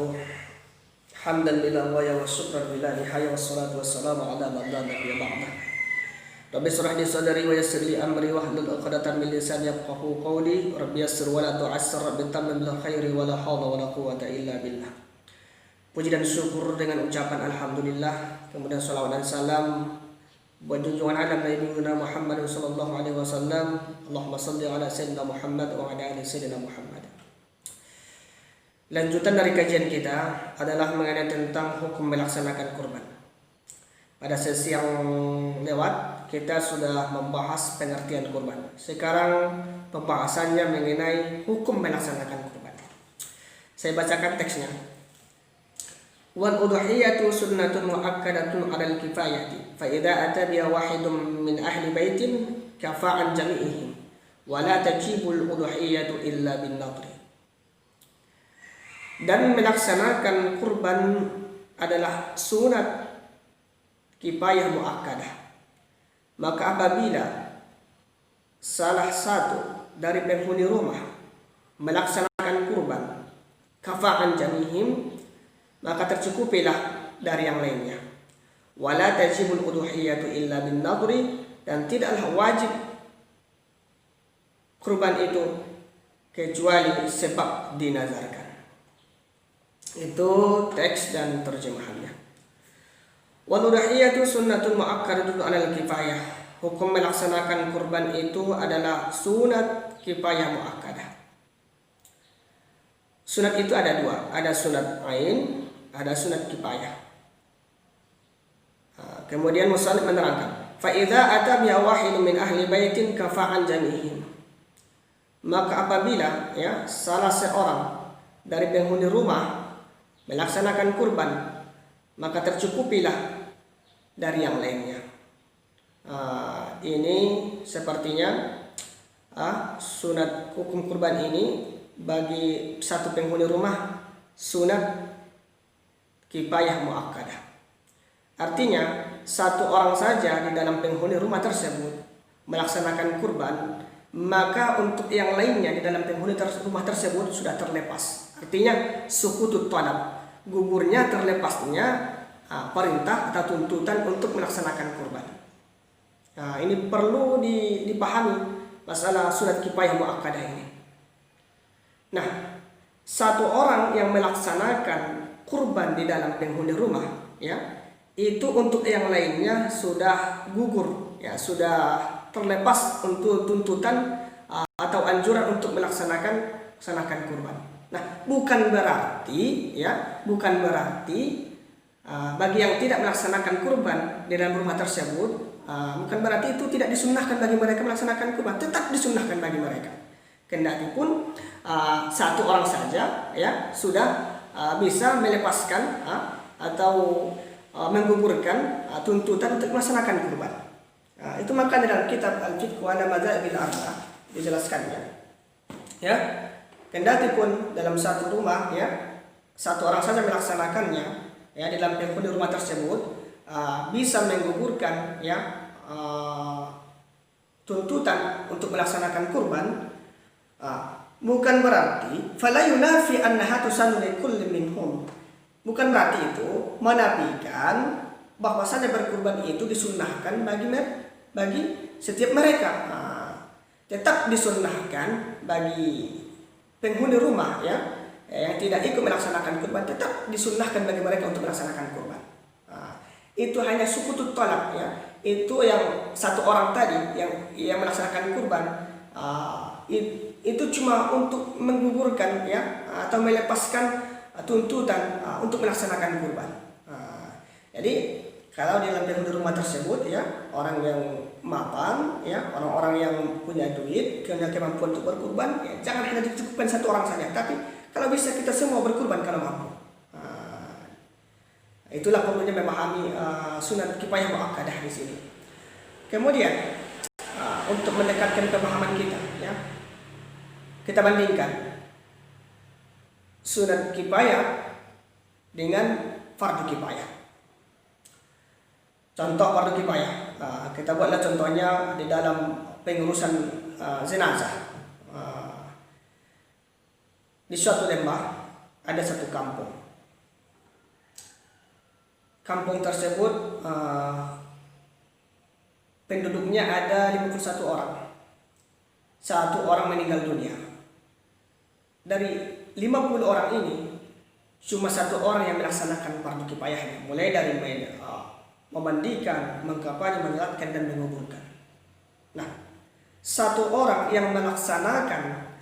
nahmaduhu hamdan lillah wa syukran lillah nihaya wassalatu wassalamu ala man la nabiyya ba'dah. Rabbi shrah li sadri wa yassir li amri wahlul 'uqdatam min lisani yafqahu qawli. Rabbi yassir wa la tu'assir, rabbi tammim bil khairi wa la haula wa la quwwata illa billah. Puji dan syukur dengan ucapan alhamdulillah, kemudian salawat dan salam buat junjungan alam Nabi Muhammad sallallahu alaihi wasallam. Allahumma shalli ala sayyidina Muhammad wa ala ali sayyidina Muhammad. Lanjutan dari kajian kita adalah mengenai tentang hukum melaksanakan kurban. Pada sesi yang lewat kita sudah membahas pengertian kurban. Sekarang pembahasannya mengenai hukum melaksanakan kurban. Saya bacakan teksnya. Wal udhiyatu sunnatun muakkadatun 'alal kifayati fa idza ata biha wahidun min ahli baitin kafa'an jami'ihim wa la tajibul udhiyatu illa bin nadri. Dan melaksanakan kurban adalah sunat kifayah muakkadah. Maka apabila salah satu dari penghuni rumah melaksanakan kurban kafa'an jamihim, maka tercukupilah dari yang lainnya. Wala tajibul udhiyatu illa bin nadri, dan tidaklah wajib kurban itu kecuali sebab dinazarkan. Itu teks dan terjemahannya. Wal udhiyatu sunnatun muakkadatun 'alal kifayah. Hukum melaksanakan kurban itu adalah sunat kifayah muakkadah. Sunat itu ada dua, ada sunat ain, ada sunat kifayah. Kemudian musannif menerangkan, fa idza ata bi wahidin min ahli baitin kafa'an jamihim. Maka apabila salah seorang dari penghuni rumah melaksanakan kurban, maka tercukupilah dari yang lainnya. Ini sepertinya sunat hukum kurban ini bagi satu penghuni rumah sunat kifayah muakkadah. Artinya satu orang saja di dalam penghuni rumah tersebut melaksanakan kurban, maka untuk yang lainnya di dalam penghuni rumah tersebut sudah terlepas. Artinya sukutut talab, gugurnya terlepasnya perintah atau tuntutan untuk melaksanakan kurban. Ini perlu dipahami masalah sunat kifayah muakkadah ini. Nah, satu orang yang melaksanakan kurban di dalam penghuni rumah, itu untuk yang lainnya sudah gugur, sudah terlepas untuk tuntutan atau anjuran untuk melaksanakan kurban. Nah, bukan berarti bagi yang tidak melaksanakan kurban di dalam rumah tersebut, bukan berarti itu tidak disunnahkan bagi mereka melaksanakan kurban. Tetap disunnahkan bagi mereka. Kendati pun satu orang saja sudah bisa melepaskan atau menggugurkan tuntutan untuk melaksanakan kurban. Itu maka dalam kitab Al-Fiqh wa Madzahibil Arba'ah dijelaskannya. Kendati pun dalam satu rumah satu orang saja melaksanakannya di dalam penghuni rumah tersebut bisa menggugurkan tuntutan untuk melaksanakan kurban, bukan berarti fala yunafi annaha tusannu likulli minhum. Bukan berarti itu menafikan bahwasanya berkurban itu disunnahkan bagi setiap mereka. Tetap disunnahkan bagi penghuni rumah yang tidak ikut melaksanakan kurban, tetap disunnahkan bagi mereka untuk melaksanakan kurban. Itu hanya sukutut talab, itu yang satu orang tadi yang melaksanakan kurban, itu cuma untuk menggugurkan atau melepaskan tuntutan untuk melaksanakan kurban. Jadi kalau di dalam penghuni rumah tersebut orang yang mapan, orang-orang yang punya duit, punya kemampuan untuk berkurban, jangan hanya dicukupkan satu orang saja, tapi kalau bisa kita semua berkurban kalau mampu. Itulah perlunya memahami sunat kifayah muakkadah di sini. Kemudian untuk mendekatkan pemahaman kita, kita bandingkan sunat kifayah dengan fardu kifayah. Contoh fardu kifayah, kita buatlah contohnya di dalam pengurusan jenazah. Di suatu lembah ada satu kampung, kampung tersebut penduduknya ada 51 orang. Satu orang meninggal dunia. Dari 50 orang ini cuma satu orang yang melaksanakan fardu kifayahnya, mulai dari memandikan, mengkafani, menyolatkan dan menguburkan. Nah, satu orang yang melaksanakan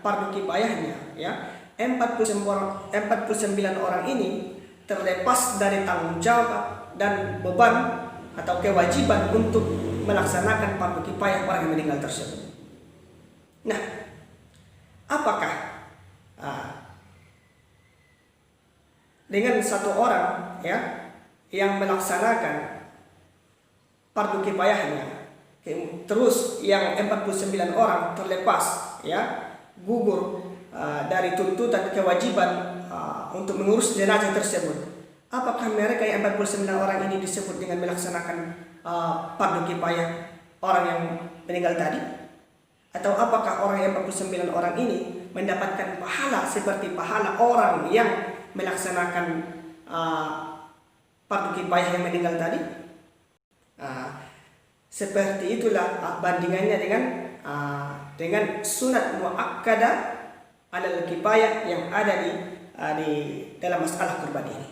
fardu kifayahnya 49 orang ini terlepas dari tanggung jawab dan beban atau kewajiban untuk melaksanakan fardu kifayah orang yang meninggal tersebut. Nah, apakah dengan satu orang yang melaksanakan fardu kifayahnya, terus yang 49 orang terlepas gugur dari tuntutan kewajiban untuk mengurus jenazah tersebut, apakah mereka yang 49 orang ini disebut dengan melaksanakan fardu kifayah orang yang meninggal tadi? Atau apakah orang yang 49 orang ini mendapatkan pahala seperti pahala orang yang melaksanakan fardu kifayah yang meninggal tadi? Seperti itulah bandingannya dengan sunat muakkadah alal kifayah yang ada di dalam masalah kurban ini.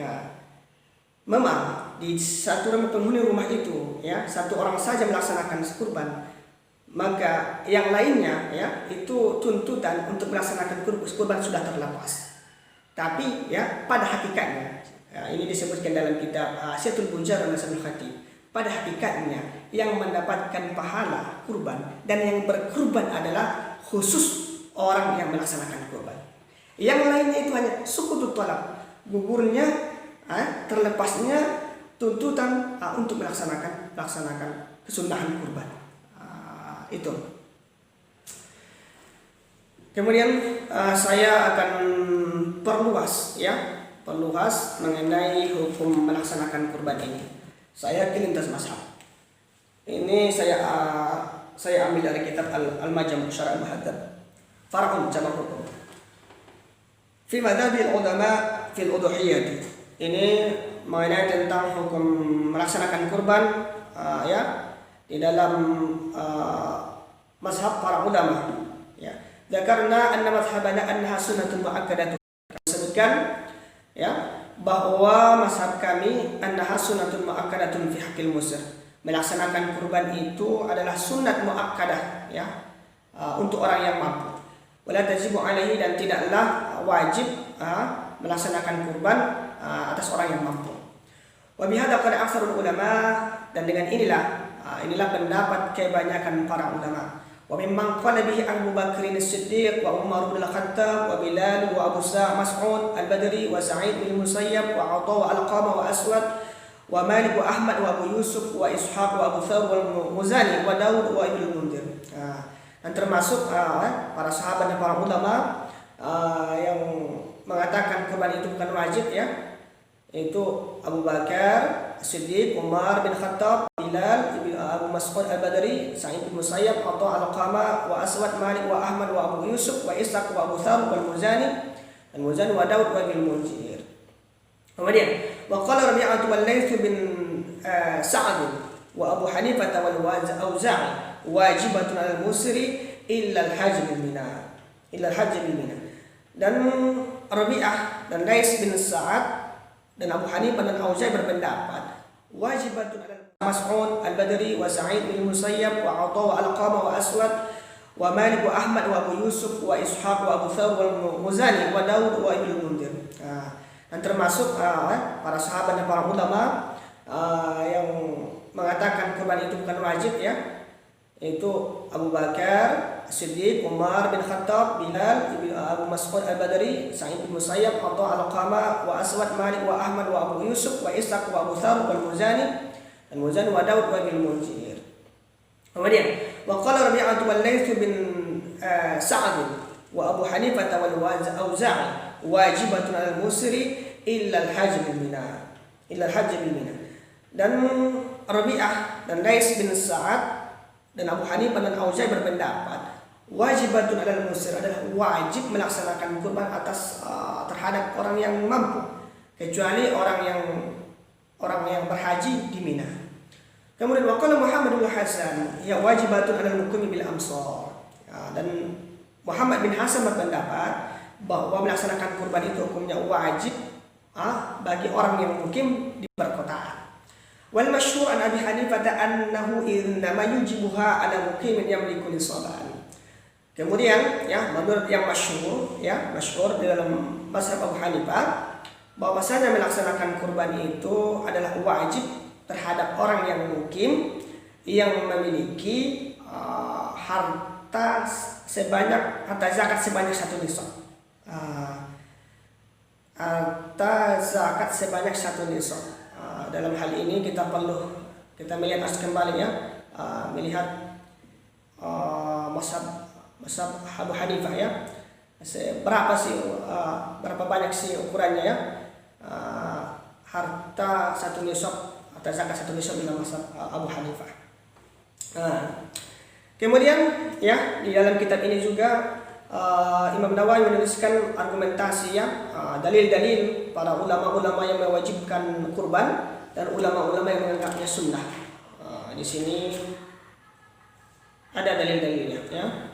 Nah, memang di satu penghuni rumah itu satu orang saja melaksanakan kurban, maka yang lainnya itu tuntutan untuk melaksanakan kurban sudah terlepas. Tapi pada hakikatnya ini disebutkan dalam kitab Syatul Bunjar dan Nasamul Khatib, pada hakikatnya yang mendapatkan pahala kurban dan yang berkurban adalah khusus orang yang melaksanakan kurban. Yang lainnya itu hanya sukutut tolak, gugurnya terlepasnya tuntutan untuk melaksanakan kesunahan kurban. Itu. Kemudian saya akan perluas mengenai hukum melaksanakan kurban ini. Saya lintas mazhab. Ini saya ambil dari kitab Al-Majmu' Syarah Al-Muhaddab. Far'un cabang hukum. Fi madhabil ulama fil udhiyah. Ini mengenai tentang hukum melaksanakan kurban di dalam mazhab para ulama. Dzakarna anna mazhabana annaha sunnatun muakkadah. Sebutkan bahwa mazhab kami annaha sunnatun muakkadatun fi haqqil musir. Melaksanakan kurban itu adalah sunat muakkadah untuk orang yang mampu. Wala tajibu alaihi, dan tidaklah wajib melaksanakan kurban atas orang yang mampu. Wa bihadza qad aksarul ulama, dan dengan inilah pendapat kebanyakan para ulama. Wa mimman qala bihi Abu Bakr as-Siddiq wa Umar bin Al-Khattab wa Bilal wa Abu Mas'ud Al-Badri wa Sa'id bin Musayyab wa 'Atha wa Al-Qamah wa Aswad wa Malik wa Ahmad wa Abu Yusuf wa Ishaq wa Abu Thawr wal Muzani wa Daud wa Ibnu Munzir. Dan termasuk para sahabat dan para ulama yang mengatakan kurban itu bukan wajib itu Abu Bakar Siddiq, Umar bin Khattab, Bilal, Abu Mas'ud Al-Badri, Sa'id bin Musayyab, Atha, Al-Qamah wa Aswad, Malik wa Ahmad wa Abu Yusuf wa Ishaq wa Abu Thawr wal Muzani wa Daud wa Ibnu Munzir. Kemudian wa qala Rabi'ah wal Laits bin Sa'd wa Abu Hanifah wal Auza'i wajibatun 'alal musri illa al-hajj bil Mina. Dan Rabi'ah dan Laits bin Sa'd dan Abu Hanifah dan Auza'i berpendapat wajibatun 'alal Mas'ud Al-Badri wa Sa'id bin Musayyab wa 'Atha wa Al-Qamah wa Aswad wa Malik wa Ahmad wa Abu Yusuf wa Ishaq wa Abu Thawr wal Muzani wa Daud wa Ibnu Munzir. Dan termasuk para sahabat dan para ulama yang mengatakan kurban itu bukan wajib itu Abu Bakar Siddiq, Umar bin Khattab, Bilal, Abu Mas'ud Al-Badri, Sa'id bin Musayyab, Atha, Al-Qamah wa Aswad, Malik wa Ahmad wa Abu Yusuf wa Ishaq wa Abu Thawr wal Muzani wa Daud wa Ibnu Munzir. Kemudian wa qala Rabi'ah wal Laits bin Sa'd wa Abu Hanifah wal Auza'i wajibatun 'alal musri illa al-hajj bil Mina. Dan Rabi'ah dan Laits bin Sa'd dan Abu Hanifah dan Auza'i berpendapat wajibatun 'alal musir adalah wajib melaksanakan kurban atas terhadap orang yang mampu, kecuali orang yang orang yang berhaji di Mina. Kemudian waqala Muhammad bin Hasan ya wajibatun 'alal muqimi bil amsar. Dan Muhammad bin Hasan berpendapat bahwa melaksanakan kurban itu hukumnya wajib bagi orang yang mukim di perkotaan. Wal masyhur an Abi Hanifah annahu innama yujibuha 'ala muqimin yamliku nisaban. Kemudian ya menurut yang masyhur di dalam mazhab Abu Hanifah bahwasanya melaksanakan kurban itu adalah wajib terhadap orang yang mukim yang memiliki harta zakat sebanyak 1 nisab. Harta zakat sebanyak 1 nisab. Dalam hal ini kita melihat kembali melihat mazhab Abu Hanifah ya. Berapa banyak sih ukurannya ya? Harta 1 nisab atau zakat 1 nisab dalam mazhab Abu Hanifah. Kemudian ya di dalam kitab ini juga Imam Nawawi menuliskan argumentasi dalil-dalil para ulama-ulama yang mewajibkan kurban dan ulama-ulama yang menganggapnya sunnah. Di sini ada dalil-dalilnya ya.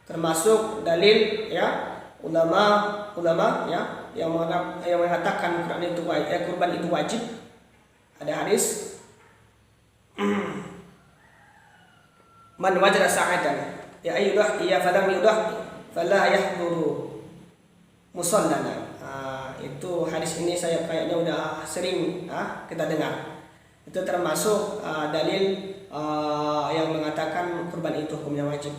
Termasuk dalil ya ulama ya yang mengatakan kurban itu wajib. Ada hadis man wajada sa'atan ya ayyudah ya falam yudah fala yahduru musallana. Itu hadis ini saya kayaknya udah sering kita dengar. Itu termasuk dalil yang mengatakan kurban itu hukumnya wajib.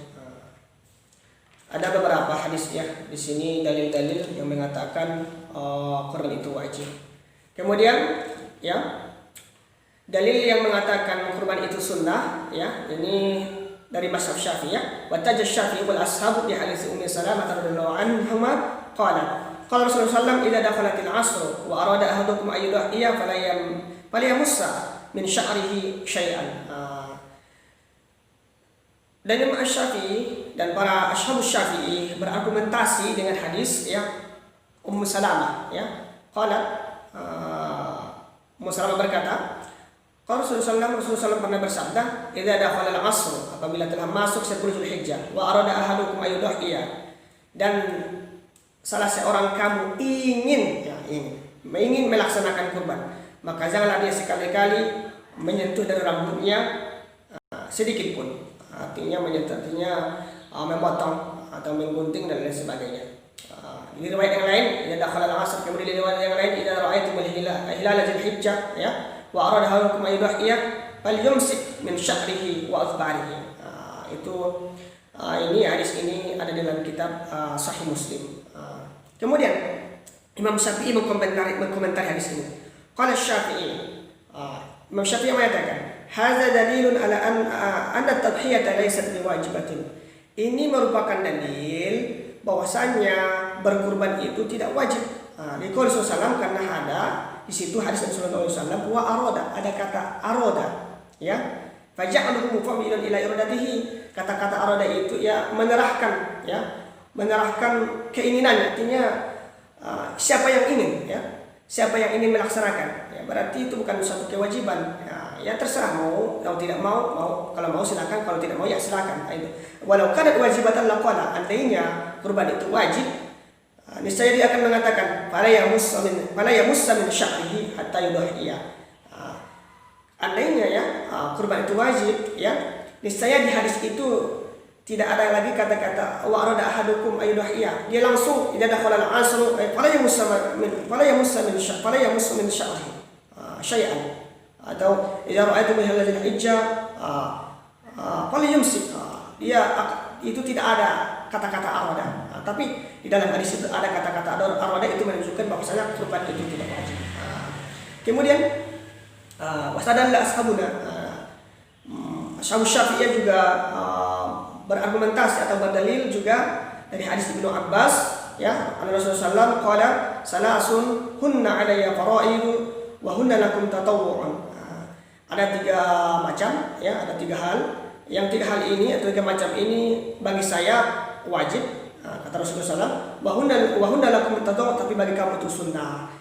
Ada beberapa hadis ya di sini dalil-dalil yang mengatakan kurban itu wajib. Kemudian ya dalil yang mengatakan kurban itu sunnah ya ini dari mazhab Syafi'i ya. Wa tajaz Syafi'i wal ashabu bi hadits Ummi Salamah radhiyallahu anhuma qala qala Rasulullah sallallahu idza dakhalatil 'asr wa arada ahadukum an yudhiya falyamussa min sya'rihi syai'an. Dan Imam Syafi'i dan para ashabus Syafi'i berargumentasi dengan hadis ya Ummu Salamah ya. Qala Ummu Salamah berkata, Rasulullah SAW pernah bersabda, "Idza dakhala al-'asr," apabila telah masuk 10 Zulhijjah, "wa arada ahadukum ayyudhiya," dan salah seorang kamu ingin melaksanakan kurban, maka janganlah dia sekali-kali menyentuh dari rambutnya sedikit pun. Artinya memotong atau menggunting dan lain sebagainya. Di riwayat yang lain, "Idza dakhala al-'asr," kemudian di riwayat yang lain, "Idza ra'aitumul hilala Zulhijjah," ya. Wa arada ahadukum ayyudhiya falyumsik min sya'rihi wa azbarihi. Ini hadis ini ada dalam kitab Sahih Muslim. Kemudian Imam Syafi'i mengkomentari hadis ini. Qala Syafi'i, Imam Syafi'i mengatakan, "Hadza dalilun ala anna at-tadhiyata laysat biwajibatin." Ini merupakan dalil bahwasanya berkurban itu tidak wajib. Di qaul sallallahu karena ada di situ hadis Rasulullah SAW wa aroda, ada kata aroda ya, faja'aluhu mufammilan ila iradatihi. Kata-kata aroda itu ya menyerahkan keinginannya, artinya siapa yang ingin melaksanakan ya, berarti itu bukan suatu kewajiban ya terserah mau tidak mau kalau mau silakan, kalau tidak mau ya silakan. Walau kanat wajibatan laqala, andainya kurban itu wajib, niscaya dia akan mengatakan fala yamussa min sya'rihi hatta yudhiya. Andainya ya kurban itu wajib ya, niscaya di hadis itu tidak ada lagi kata-kata wa arada ahadukum ayyudhiya. Dia langsung idza dakhala al-'asr fala yamussa min sya'rihi syai'an, atau idza ra'aitum al-hilal hijjah fala yumsik. Dia itu tidak ada kata-kata arada. Tapi di dalam hadis itu ada kata-kata arada, itu menunjukkan bahwasanya kurban itu tidak wajib. Kemudian wasadalla ashabuna, ashabus Syafi'iyah juga berargumentasi atau berdalil juga dari hadis Ibnu Abbas ya, Rasulullah SAW qala salasun hunna alayya fara'id wa hunna lakum tatawwu'un. Ada 3 macam ya, ada 3 hal. Yang 3 hal ini atau 3 macam ini bagi saya wajib, kata Rasulullah SAW, wa hunna lakum tatawwu', tapi bagi kamu itu sunnah.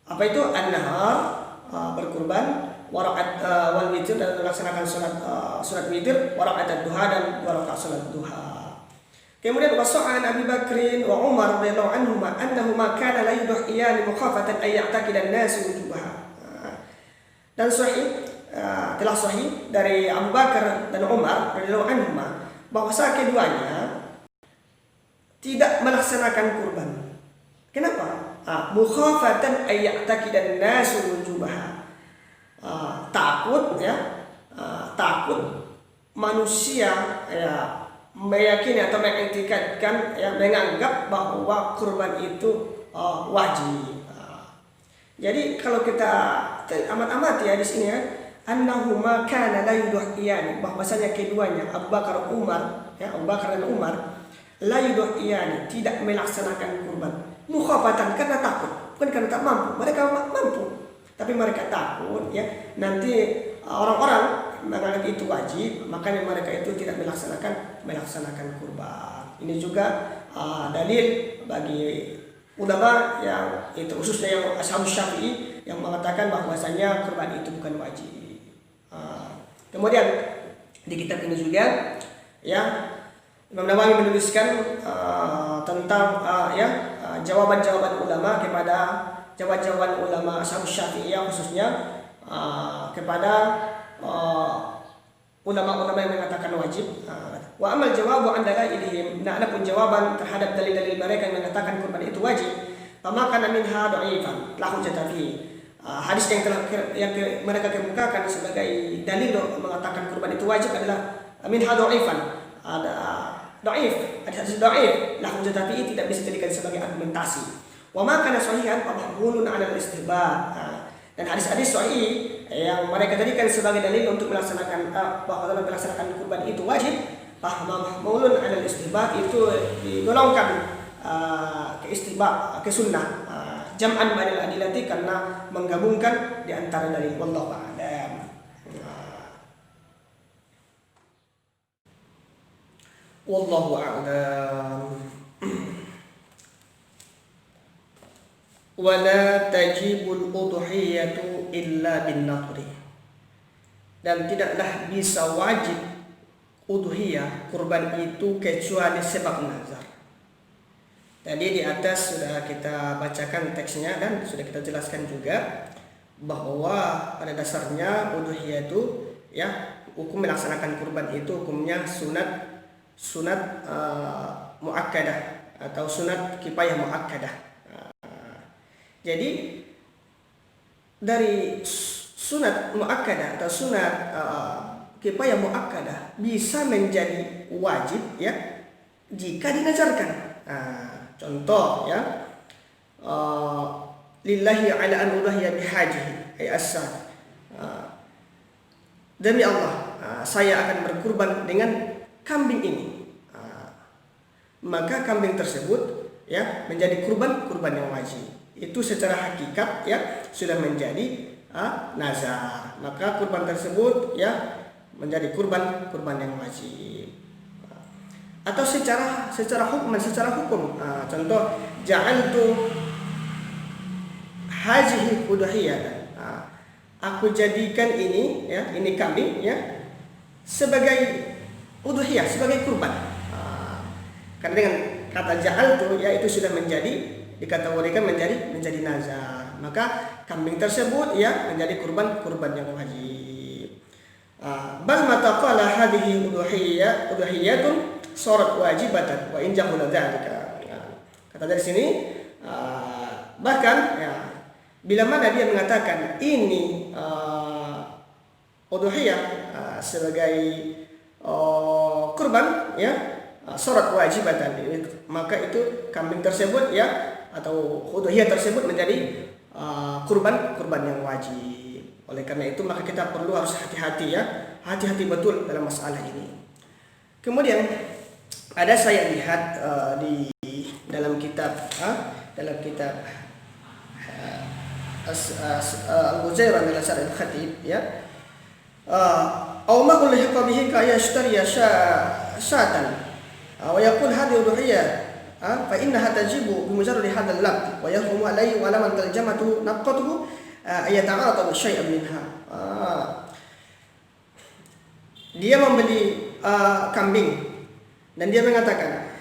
Apa itu? An-nahar berkurban, wal witir, dan melaksanakan sunat witir, warakaat duha, dan 2 rakaat salat duha. Kemudian waso'an Abi Bakrin wa Umar radhiyallahu anhuma annahuma kana la yudhiyani mukhafatan ay ya'taqida an-nasu wujubaha. Dan telah sahih dari Abu Bakar dan Umar radhiyallahu anhuma bahwasanya keduanya tidak melaksanakan kurban. Kenapa? Mukhafatan ay ya'taqida an-nasu wujubaha. Takut takut manusia meyakini atau mengiktikadkan, menganggap bahwa kurban itu wajib. Jadi kalau kita amat-amati di sini annahuma kana la yudhiyani, bahwasanya keduanya Abu Bakar dan Umar la yudhiyani, tidak melaksanakan kurban. Mukhafatan, karena takut, bukan karena tak mampu. Mereka mampu, tapi mereka takut nanti orang-orang menganggap itu wajib, makanya mereka itu tidak melaksanakan kurban. Ini juga dalil bagi ulama yang itu, khususnya yang Ashabus Syafi'i, yang mengatakan bahwasanya kurban itu bukan wajib. Kemudian di kitab ini juga Imam Nawawi menuliskan tentang jawaban-jawaban ulama kepada jawaban ulama Ashabus Syafi'i, khususnya kepada ulama-ulama yang mengatakan wajib. Wa amal jawabu an dalailihim, adapun jawaban terhadap dalil-dalil mereka yang mengatakan kurban itu wajib, fama kana minha dha'ifan la hujjata fi. Hadis yang mereka kemukakan sebagai dalil mengatakan kurban itu wajib adalah minha dha'ifan, ada dhaif, ada hadis dhaif, la hujjata fi, tidak bisa dijadikan sebagai argumentasi. Wa ma kana sahihan fa mahmulun 'ala al-istihbab. Dan hadis-hadis sahih yang mereka jadikan sebagai dalil untuk melaksanakan kurban itu wajib, mahmulun 'ala al-istihbab, itu digolongkan ke istihbab, ke sunnah, jam'an bainal adillati, karena menggabungkan di antara dalil. Wallahu a'lam. Wallahu a'lam. Wala tajibul udhiyatu illa bin nadri, dan tidaklah bisa wajib udhiyah, kurban itu, kecuali sebab nazar. Tadi di atas sudah kita bacakan teksnya dan sudah kita jelaskan juga bahwa pada dasarnya udhiyah itu hukum melaksanakan kurban itu hukumnya sunat muakkadah atau sunat kifayah muakkadah. Jadi dari sunat muakkadah atau sunat kifayah muakkadah bisa menjadi wajib jika dinazarkan. Contoh lillahi ala an udhiya bihajihi ay as-sad. Demi Allah, saya akan berkurban dengan kambing ini. Maka kambing tersebut menjadi kurban yang wajib. Itu secara hakikat sudah menjadi nazar. Maka kurban tersebut menjadi kurban yang wajib. Atau secara hukum, contoh ja'altu hajihi udhiyatan, aku jadikan ini kambing sebagai udhiyah, sebagai kurban. Karena dengan kata ja'altu itu sudah dikategorikan menjadi nazar, maka kambing tersebut menjadi kurban yang wajib. Bal mata qala hadhihi udhiyatun surat wajibatan wa in jahula dzalika. Kata dari sini bahkan bila mana dia mengatakan ini udhiyah sebagai kurban surat wajibatan, maka itu kambing tersebut atau udhiyah tersebut menjadi kurban yang wajib. Oleh karena itu maka kita harus hati-hati betul dalam masalah ini. Kemudian ada saya lihat di dalam kitab Al-Buzairah min Al-Syarh Al-Khatib aw ma kulli hiqabihi ka yashtari syatan wa yaqul hadhihi udhiyah fa innaha tajibu bi mujarrad hadha al-lafz wa yahrumu alayhi wa lam taljamatu naqatuhu ayata'atu syai'an minha. Dia membeli kambing dan dia mengatakan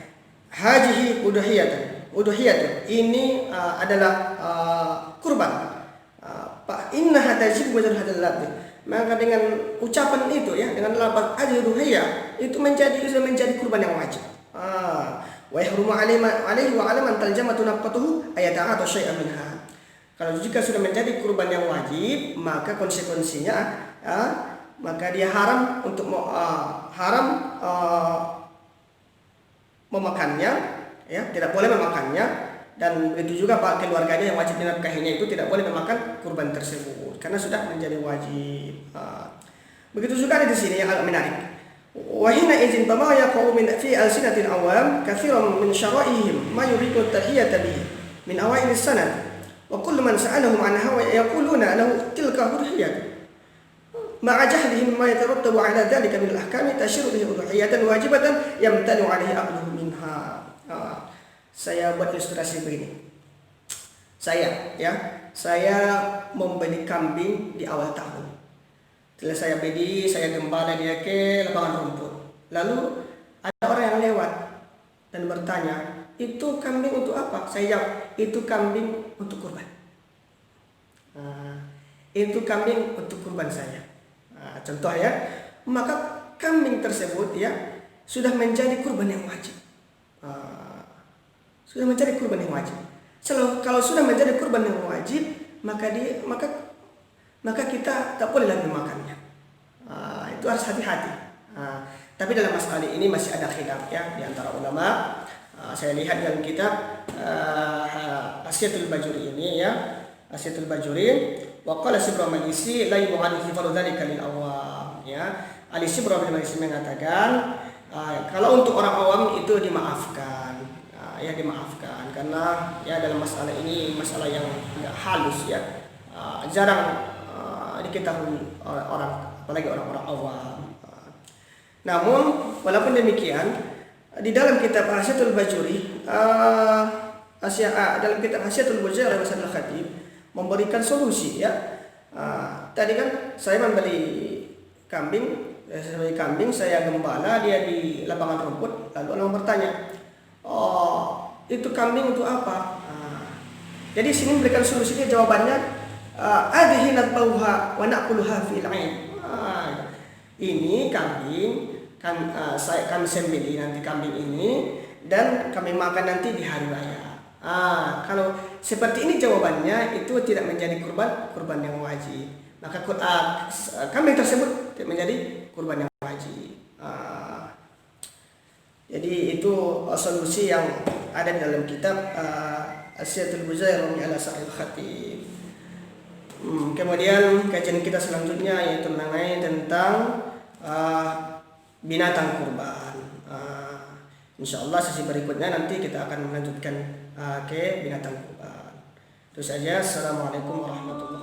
hajihi udhiyatun, ini adalah kurban. Fa innaha tajibu min hadal labd. Maka dengan ucapan itu ya, dengan lafaz hajihi udhiyah itu sudah menjadi kurban yang wajib. Wa yahrumu alaihi wa alaman taljamatu nafqatuhu ayata'atu syai'an minha. Kalau jika sudah menjadi kurban yang wajib, maka konsekuensinya maka dia haram untuk memakannya, ya, tidak boleh memakannya, dan begitu juga pak keluarganya yang wajib dinafkahinya itu tidak boleh memakan kurban tersebut karena sudah menjadi wajib. Begitu juga ada di sini yang agak menarik. Wa hina idzin bama yaqau min fi alsinatil awam katsiran min syara'ihim ma yuridu at-tahiyata bihi min awailis sanad wa kullu man sa'alahum anha wa yaquluna lahu tilka hurriyah ma'a jahlihim ma yatarattabu 'ala dhalika min al-ahkam tashiru bihi udhiyatan wajibatan yamtanu 'alaihi aqluhu minha. Saya buat ilustrasi begini. Saya membeli kambing di awal tahun. Setelah saya beli, saya gembala dia ke lapangan rumput. Lalu ada orang yang lewat dan bertanya, itu kambing untuk apa? Saya jawab, itu kambing untuk kurban. Itu kambing untuk kurban saya. Contoh ya, maka kambing tersebut ya sudah menjadi kurban yang wajib. Sudah menjadi kurban yang wajib. Kalau sudah menjadi kurban yang wajib, maka kita tak boleh lagi memakannya. Itu harus hati-hati. Tapi dalam masalah ini masih ada khilaf ya di antara ulama. Saya lihat dalam kitab Asyatul Bajuri ini ya, Asyatul Bajuri, wa qala Sibra Majlisi la yu'alihi faru dzalika lil awam ya. Ali Sibra Majlisi mengatakan kalau untuk orang awam itu dimaafkan. Dimaafkan karena ya dalam masalah ini masalah yang tidak halus ya, jarang diketahui orang, apalagi orang-orang awam. Namun walaupun demikian di dalam kitab Asyatul Bajuri dalam kitab Asyatul Bajuri Masalah Khatib memberikan solusi ya. Tadi kan saya membeli kambing, saya gembala dia di lapangan rumput, lalu orang bertanya, itu kambing untuk apa? Jadi sini memberikan solusinya, jawabannya adhi natbauha wa naquluha fil 'ain. Ini kambing kami sembelih nanti kambing ini dan kami makan nanti di hari raya. Kalau seperti ini jawabannya itu tidak menjadi kurban yang wajib. Maka kambing tersebut tidak menjadi kurban yang wajib. Jadi itu solusi yang ada di dalam kitab Asyatul Bajuri ala Sa'il Khatib. Kemudian kajian kita selanjutnya yaitu mengenai tentang binatang kurban. Insyaallah sesi berikutnya nanti kita akan melanjutkan ke binatang kurban. Itu saja. Assalamualaikum warahmatullahi wabarakatuh.